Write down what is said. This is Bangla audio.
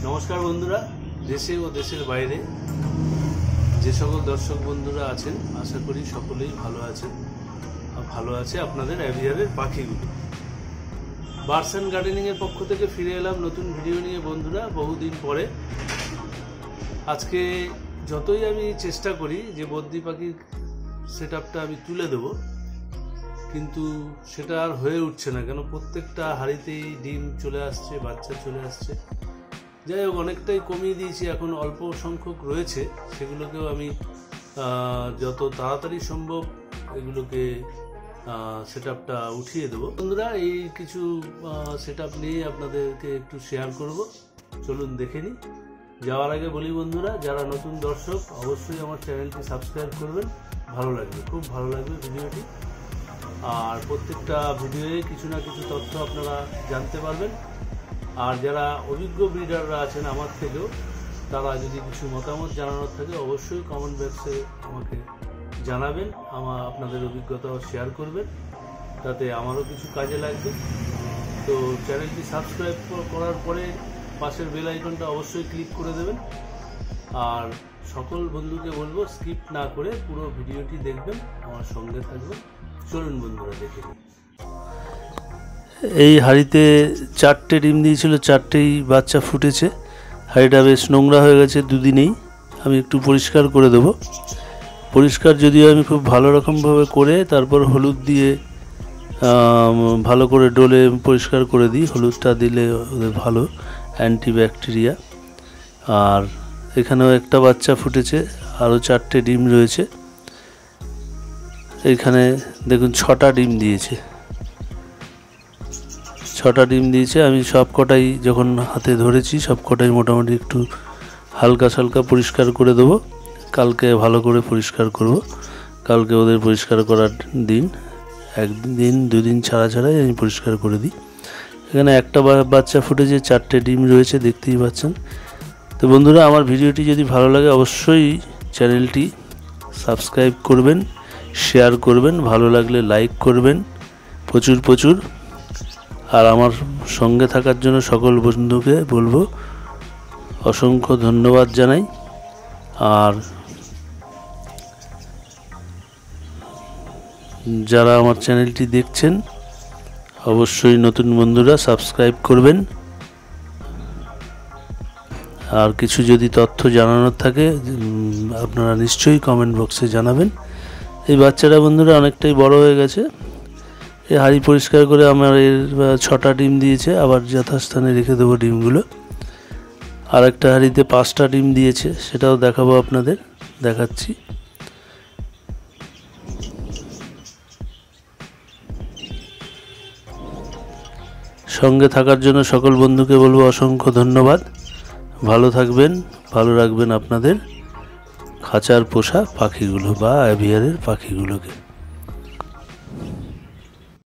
नमस्कार बंधुरा देशे और देशेर बाइरे जे सकल दर्शक बंधुरा आছেন आशा करी सकलेই ভালো আছেন আর ভালো আছে আপনাদের এভিয়ারের পাখিগুলো। বার্ডস এন্ড গার্ডেনিং এর পক্ষ থেকে ফিরে এলাম নতুন ভিডিও নিয়ে বন্ধুরা, বহুদিন পরে। আজকে যতই আমি চেষ্টা করি যে বদ্রি পাখির সেটআপটা আমি তুলে দেব, কিন্তু সেটা আর হয়ে উঠছে না। কেন প্রত্যেকটা হাড়িতেই ডিম চলে আসছে, বাচ্চা চলে আসছে। যাই হোক, অনেকটাই কমিয়ে দিয়েছি, এখন অল্প সংখ্যক রয়েছে। সেগুলোকেও আমি যত তাড়াতাড়ি সম্ভব এগুলোকে সেটআপটা উঠিয়ে দেবো। বন্ধুরা, এই কিছু সেটআপ নিয়ে আপনাদেরকে একটু শেয়ার করব, চলুন দেখে নিই। যাওয়ার আগে বলি বন্ধুরা, যারা নতুন দর্শক অবশ্যই আমার চ্যানেলটি সাবস্ক্রাইব করবেন, ভালো লাগবে, খুব ভালো লাগবে ভিডিওটি। আর প্রত্যেকটা ভিডিওয়ে কিছু না কিছু তথ্য আপনারা জানতে পারবেন। আর যারা অভিজ্ঞ ব্রিডাররা আছেন আমার থেকেও, তারা যদি কিছু মতামত জানানোর থাকে অবশ্যই কমেন্ট বক্সে আমাকে জানাবেন, আপনাদের অভিজ্ঞতাও শেয়ার করবেন, তাতে আমারও কিছু কাজে লাগবে। তো চ্যানেলটি সাবস্ক্রাইব করার পরে পাশের বেল আইকনটা অবশ্যই ক্লিক করে দেবেন। আর সকল বন্ধুকে বলবো স্কিপ না করে পুরো ভিডিওটি দেখবেন, আমার সঙ্গে থাকবেন। চলুন বন্ধুরা দেখে নিই। এই হাঁড়িতে 4টে ডিম দিয়েছিল, 4টেই বাচ্চা ফুটেছে। হাঁড়িটা বেশ নোংরা হয়ে গেছে দুদিনেই, আমি একটু পরিষ্কার করে দেবো। পরিষ্কার যদিও আমি খুব ভালো রকমভাবে করে তারপর হলুদ দিয়ে ভালো করে ডলে পরিষ্কার করে দিই। হলুদটা দিলে ওদের ভালো অ্যান্টিব্যাকটেরিয়া। আর এখানেও একটা বাচ্চা ফুটেছে, আরও 4টে ডিম রয়েছে। এইখানে দেখুন 6টা ডিম দিয়েছে, 6টা ডিম দিয়েছে। আমি সব কটাই যখন হাতে ধরেছি সব কটাই মোটামুটি একটু হালকা সালকা পরিষ্কার করে দেবো। কালকে ভালো করে পরিষ্কার করব, কালকে ওদের পরিষ্কার করার দিন। একদিন দুদিন ছাড়া ছাড়াই আমি পরিষ্কার করে দিই। এখানে একটা বাচ্চা ফুটেছে, 4টে ডিম রয়েছে, দেখতেই পাচ্ছেন। তো বন্ধুরা, আমার ভিডিওটি যদি ভালো লাগে অবশ্যই চ্যানেলটি সাবস্ক্রাইব করবেন, শেয়ার করবেন, ভালো লাগলে লাইক করবেন প্রচুর প্রচুর। আর আমার সঙ্গে থাকার জন্য সকল বন্ধুকে বলবো অসংখ্য ধন্যবাদ জানাই। আর যারা আমার চ্যানেলটি দেখছেন অবশ্যই নতুন বন্ধুরা সাবস্ক্রাইব করবেন। আর কিছু যদি তথ্য জানানোর থাকে আপনারা নিশ্চয়ই কমেন্ট বক্সে জানাবেন। এই বাচ্চাটা বন্ধুরা অনেকটাই বড় হয়ে গেছে। এই হাঁড়ি পরিষ্কার করে আমার এর 6টা ডিম দিয়েছে, আবার যথাস্থানে রেখে দেবো ডিমগুলো। আর একটা হাঁড়িতে 5টা ডিম দিয়েছে, সেটাও দেখাবো আপনাদের, দেখাচ্ছি। সঙ্গে থাকার জন্য সকল বন্ধুকে বলবো অসংখ্য ধন্যবাদ। ভালো থাকবেন, ভালো রাখবেন আপনাদের খাঁচার পোষা পাখিগুলো বা অ্যাভিয়ারের পাখিগুলোকে।